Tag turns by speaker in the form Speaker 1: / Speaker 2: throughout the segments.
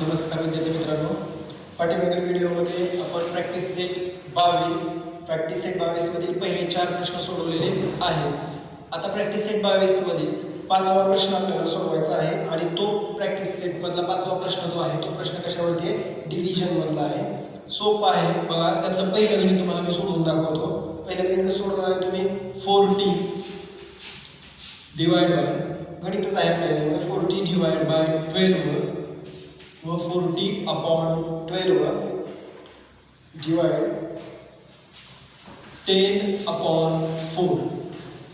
Speaker 1: नमस्कार विद्यार्थी मित्रांनो, पाठीमागील व्हिडिओमध्ये आपण प्रॅक्टिस सेट 22 मधील पहिले 4 प्रश्न सोडवलेले आहेत. आता प्रॅक्टिस सेट 22 मधील 5वा प्रश्न आपल्याला सोडवायचा आहे आणि तो प्रॅक्टिस सेट मधला 5वा प्रश्न जो आहे तो प्रश्न कशावरती आहे? डिव्हिजन मधला आहे. सोपा आहे बघा. त्यातलं पहिलं गणित तुम्हाला मी सोडवून दाखवतो. पहिलं गणित सोडवणार आहे तुम्ही 40 डिवाइड बाय गणितच आहे आपल्याला 40 डिवाइड बाय 12 व 40 अपॉन 12 डिवाइड 10 अपॉन 4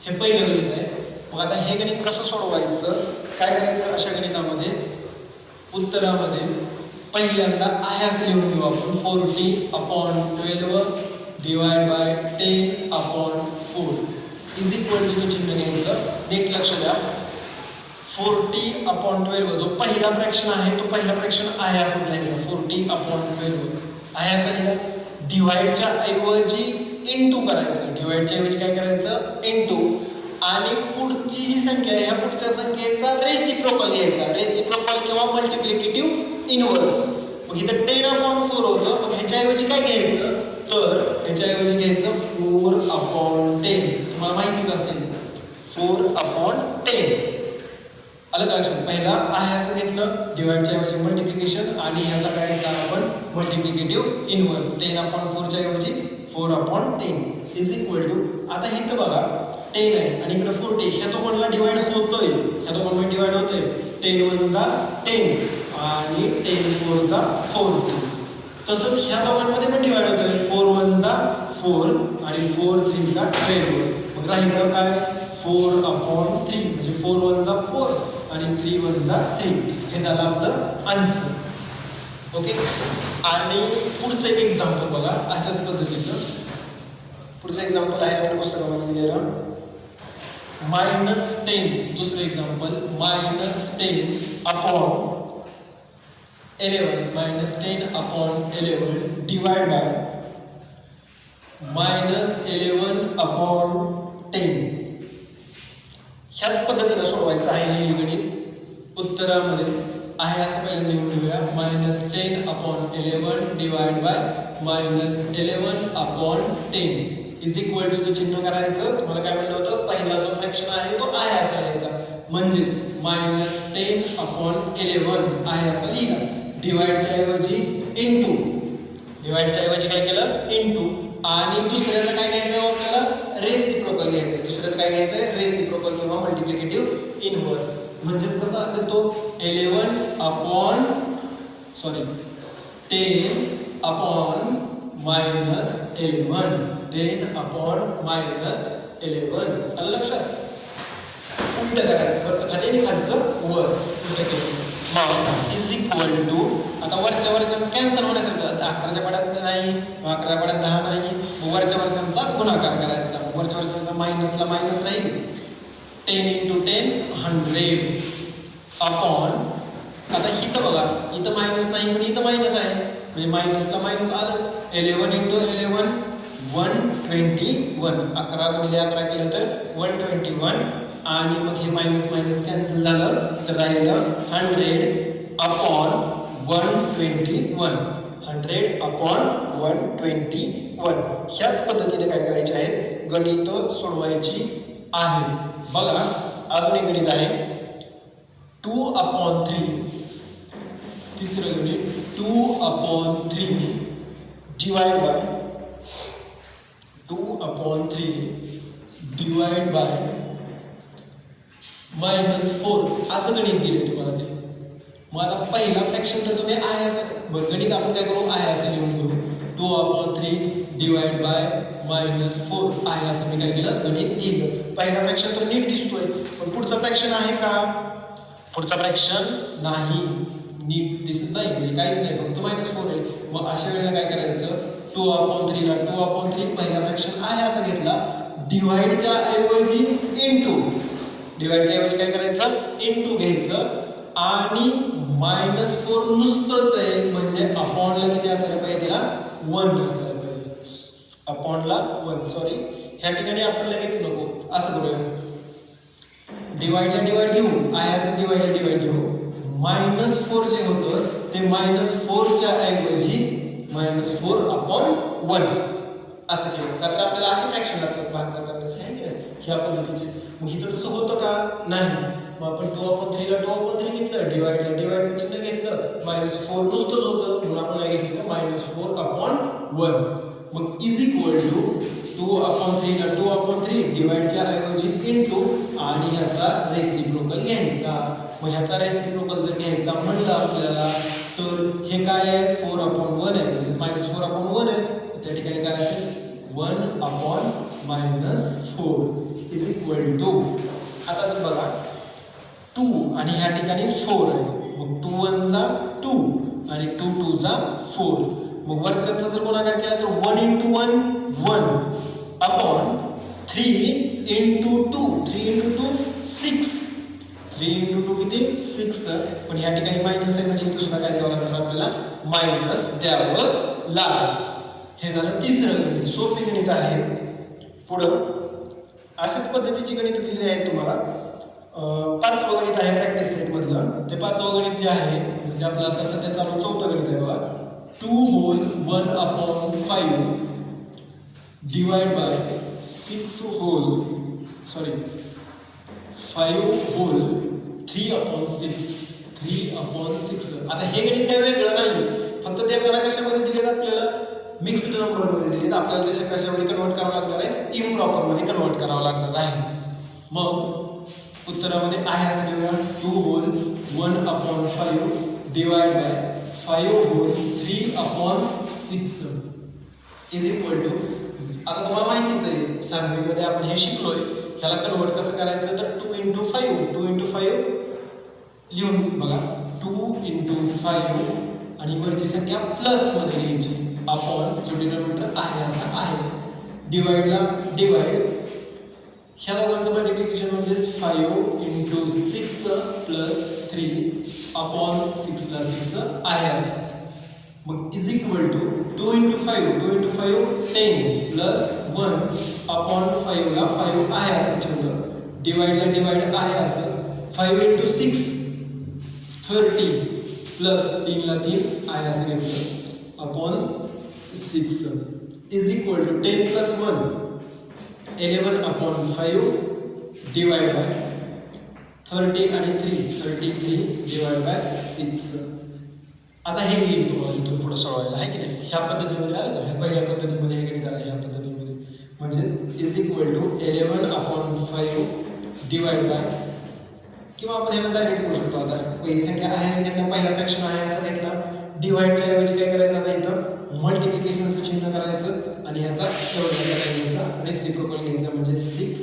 Speaker 1: हे पहिलं गणित आहे. मग आता हे गणित कसं सोडवायचं, काय करायचं? अशा गणितामध्ये उत्तरामध्ये पहिल्यांदा आहे असं लिहून घेऊ आपण 40 upon 12 divide by 10 upon 4 is equal to चिन्ह घ्यायचं. नीट लक्ष द्या. 40 अपॉन 12 जो पहिला फ्रॅक्शन आहे तो पहिला फ्रॅक्शन आहे असं लिहायचं. 40 अपॉन 12 आहे असं लिहा. डिवाइडच्या ऐवजी इनटू करायचं. डिवाइडच्या ऐवजी काय करायचं? इनटू. आणि पुढची जी संख्या आहे ह्या पुढच्या संख्येचा रेसिप्रोकल घ्यायचा. रेसिप्रोकल किंवा मल्टिप्लिकेटिव्ह इनव्हर्स. मग इथं 10 अपॉन 4 होतं. मग ह्याच्या ऐवजी काय घ्यायचं? तर ह्याच्या ऐवजी घ्यायचं 4 अपॉन 10. तुम्हाला माहितीच असेल 4 अपॉन 10. आलं का लक्षात? पहिला आहे असं घेतलं, डिवाइडच्या ऐवजी मल्टिप्लिकेशन आणि ह्याचा काय घेतला आपण? Multiplicative inverse. 10 अपॉन 4 च्या ऐवजी 4 अपॉन 10 इज इक्वल टू. आता हे तर बघा 10 आहे आणि इकडे 40. ह्या दोघांना डिवाइड होतोय. ह्या दोघांना डिवाइड होतोय. 10 1 जा 10 आणि 10 4 जा 40. तसंच ह्या दोघांमध्ये पण डिवाइड होतोय. 4 1 जा 4 आणि 4 3 जा 12. मग राहिलं काय? 4 अपॉन 3 म्हणजे 4 1 जा 4 आणि 3 1 जा 3. हे झालं आपलं आन्सर. ओके. आणि पुढचं एक एक्झाम्पल बघा अशाच पद्धतीचं. पुढचं एक्झाम्पल आहे आपल्या पुस्तकामध्ये दिलेलं -10. दुसरं example -10 upon 11 -10 upon 11 divide by -11 upon 10. ह्याच पद्धतीने सोडवायचं आहे हे गणित. उत्तरामध्ये आहे असं पहिल्यांदा लिहून घेऊया. -10 upon 11 divide by -11 upon 10 is equal to चिन्ह करायचं. तुम्हाला काय म्हणलं होतं? पहिला जो फ्रॅक्शन आहे तो आहे असा लिहायचा. म्हणजेच -10 अपॉन 11 आहे असं लिहिला. डिवाइडच्या ऐवजी इनटू. डिवाइडच्या ऐवजी काय केलं? इनटू. आणि दुसऱ्याचं काय घ्यायचं आपल्याला? रेसिप्रोकल घ्यायचं. दुसऱ्याचं काय घ्यायचं? रेसिप्रोकल किंवा मल्टिप्लिकेटिव्ह इनव्हर्स. म्हणजेच कसं असेल तो 11 अपॉन 10 अपॉन -11 10 अपॉन -11. आलं लक्षात? उलट करायचं. वरचं खाली खालचं वर उलट केलं. Is equal to. आता वरच्या वरच्यांचं कॅन्सल होण्यासाठी 11च्या पडात नाही, 11 पडात 10 नाही, वरच्या वरच्यांचा गुणाकार करायचा. वरच्या वरच्यांचा मायनसला मायनस राहील. 10 × 10 100 अपॉन. आता इथं बघा इथं मायनस नाही पण इथं मायनस आहे म्हणजे मायनसला मायनस आलंच. 11 × 11 121. 11 × 11 केलं तर 121. आणि मग हे मायनस मायनस कॅन्सल झालं तर राहिलं 100 अपॉन 121. 100 अपॉन 121. ह्याच पद्धतीने काय करायचे आहे? गणित सोडवायची आहे. बघा अजून एक गणित आहे 2 अपॉन 3. तिसरं गणित 2 upon 3 divide by 2 upon 3 divide by -4 असं गणित दिले तुम्हाला ते. मग आता पहिला फ्रॅक्शन तर तुम्ही आहे असं गणित आपण काय करू? आहे असं लिहून घेऊ. 2 अपॉन 3 डिवाइड बाय -4 आहे असं मी काय केलं? गणित लिहिलं. पहिला फ्रॅक्शन तर नीट दिसतोय पण पुढचा फ्रॅक्शन आहे का? पुढचा फ्रॅक्शन नाही, नीट दिसत नाही म्हणजे काहीच नाही, फक्त -4 आहे. मग अशा वेळेला काय करायचं? 2 अपॉन 3 ला 2 अपॉन 3 पहिला फ्रॅक्शन आहे असं घेतला. डिवाइडच्या ऐवजी इनटू. डिवाइडच्या ऐवजी काय करायचं? इनटू घ्यायचं. आणि -4 नुसतंच आहे म्हणजे अपॉनला किती असायला पाहिजे? त्याला 1 असायला पाहिजे. अपॉनला 1. सॉरी ह्या ठिकाणी आपण लगेच नको असं करूया. डिवाइडला डिवाइड घेऊ. आहे असं डिवाइडला डिवाइड घेऊ. -4 जे होतं ते -4 च्या ऐवजी -4/1 असं केलं. का तर आपल्याला असं फ्रॅक्शन लागतं भागाकार करण्यासाठी आहे की ह्या पद्धतीचे. मग इथं तसं होतं का? नाही. मग आपण 2/3 ला 2/3 घेतलं, डिवाइडला डिवाइडचं चिन्ह घेतलं, -4 नुसतंच होतं म्हणून आपण काय घेतलं -4/1. मग इज इक्वल टू 2/3 ला 2/3 डिवाइडच्या ऐवजी इनटू आणि ह्याचा रेसिप्रोकल घ्यायचा. मग ह्याचा रेसिप्रोकल जर घ्यायचा म्हणलं आपल्याला तर हे काय आहे 4/1 आहे म्हणजे -4/1 आहे. त्या ठिकाणी काय असेल 1/-4 इज इक्वल टू. आता जर बघा 2 आणि ह्या ठिकाणी 4 आहे. मग 2 1 जा 2 आणि 2 2 जा 4. मग वरच्याचा जर गुणाकार केला तर 1 × 1 1/3 × 2 3 × 2 6. 3 × 2 किती 6. पण या ठिकाणी मायनस आहे म्हणजे इथे सुद्धा काय द्यावं लागणार आपल्याला मायनस द्यावं लागेल. हे झालं तिसरं गणित. सोपी गणित आहे. पुढं अशाच पद्धतीची गणित दिलेली आहेत तुम्हाला. 5वं गणित आहे प्रॅक्टिस सेट मधलं. ते 5वं गणित जे आहे म्हणजे आपलं आता सध्या चालू 4थं गणित आहे बघा. 2 whole 1/5 divide by 6 whole 5 whole 3/6 3/6. आता हे गणित काय वेगळं नाही, फक्त ते आपल्याला कशामध्ये दिलेत आपल्याला मिक्स्ड नंबर मध्ये दिलेत. आपल्याला तसे कशामध्ये कन्वर्ट करावं लागणार आहे इम्प्रॉपर मध्ये कन्वर्ट करावं लागणार आहे. मग उत्तरामध्ये आहे असं लिहूया 2 whole 1/5 divide by 5 whole 3/6 is equal to. आता तुम्हाला माहितीच आहे सांगलीमध्ये आपण हे शिकलोय. ह्याला कन्वर्ट कसं करायचं तर 2 × 5 लिहून बघा 2 × 5 आणि वरची संख्या प्लस मध्ये घ्यायची अपॉन जो डिनोमिनेटर आहे असा आहे डिवाइडला डिवाइड. ह्या दोघांचं मल्टिप्लिकेशन म्हणजे 5 × 6 + 3/6 ला 6 आहे असं. मग इज इक्वल टू 2 × 5 10 प्लस 1/5 ला 5 आहे असं ठेवलं. डिवाइडला डिवाइड आहे असं 5 × 6 30 प्लस 3 ला 3 आहे असं घेतलं upon 6 is equal to 10 + 1 11/5 divide by 30 आणि 3 33 डिवाइड बाय 6. आता हे येईल तुम्हाला इथून पुढे सोडवायला आहे की नाही. ह्या पद्धतीमध्ये आलं का ह्या पहिल्या पद्धतीमध्ये हे गणित आलं ह्या पद्धतीमध्ये म्हणजे is equal to 11/5 divide by किंवा आपण ह्याला डायरेक्ट करू शकतो. आता पहिली संख्या आहे अशी घेतला पहिला फ्रॅक्शन आहे असं घेतला डिवाइडच्या ऐवजी काय करायचं आता इथं मल्टिप्लिकेशनचं चिन्ह करायचं आणि ह्याचा घ्यायचा रेसिप्रोकल घ्यायचा म्हणजे 6/33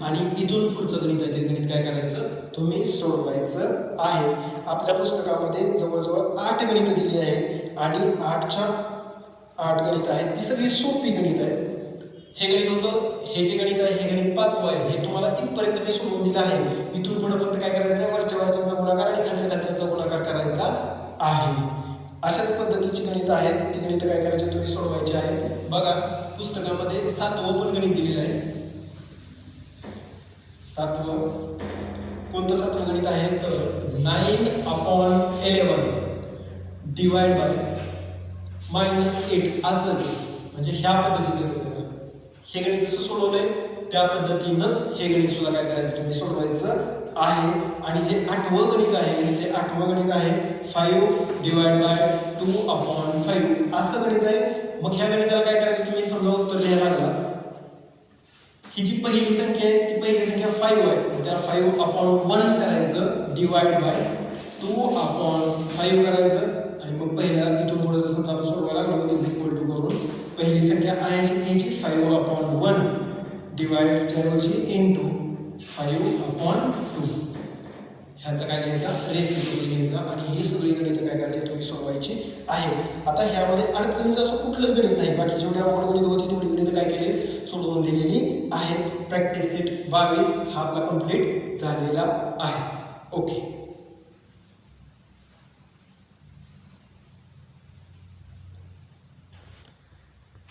Speaker 1: आणि इथून पुढचं गणित आहे ते गणित काय करायचं तुम्ही सोडवायचं आहे. आपल्या पुस्तकामध्ये जवळजवळ 8 गणित दिली आहेत आणि 8च्या 8 गणित आहेत. ती सगळी सोपी गणित आहेत. हे गणित होतं हे जे गणित आहे हे गणित 5वं आहे. हे तुम्हाला इथपर्यंत मी सोडवून दिलं आहे. इथून पुढे फक्त काय करायचं आहे वरच्या वरच्याचा गुणाकार आणि खालच्या खालच्याचा गुणाकार करायचा आहे. अशाच पद्धतीची गणित आहेत. ती गणित काय करायची तुम्ही सोडवायची आहे. बघा पुस्तकामध्ये 7वं पण गणित दिलेलं आहे. 7वं कोणतं 7वं गणित आहे तर 9/11 डिवाइड बाय -8 असं म्हणजे ह्या पद्धतीचं गणित. हे गणित जसं सोडवलंय त्या पद्धतीनंच हे गणित सुद्धा काय करायचं तुम्ही सोडवायचं आहे. आणि जे 8वं गणित आहे ते 8वं गणित आहे 5 डिवाइड बाय 2/5 असं गणित आहे. मग ह्या गणिताला काय करायचं तुम्ही समजा उत्तर लिहायला लागला. ही जी पहिली संख्या आहे ती पहिली संख्या 5 आहे त्या 5/1 करायचं डिवाइड बाय 2/5 करायचं आणि मग पहिल्या इथून पुढे जर समजा आपण सोडवायला लागलो इज इक्वल टू करून पहिली संख्या आहे अशी घ्यायची 5/1 डिवाइडच्या ऐवजी इनटू 5/2 ह्याचा काय घ्यायचा रेसिप्रोकल घ्यायचा आणि ही सगळी गणित काय करायची तुम्ही सोडवायची आहे. आता ह्यामध्ये अडचणीचं असं कुठलंच गणित नाही. बाकी जेवढी अवघड गणित होती तेवढी गणित काय केली सोडवून दिलेली आहेत. प्रॅक्टिस सेट 22 हा आपला कंप्लीट झालेला आहे. ओके.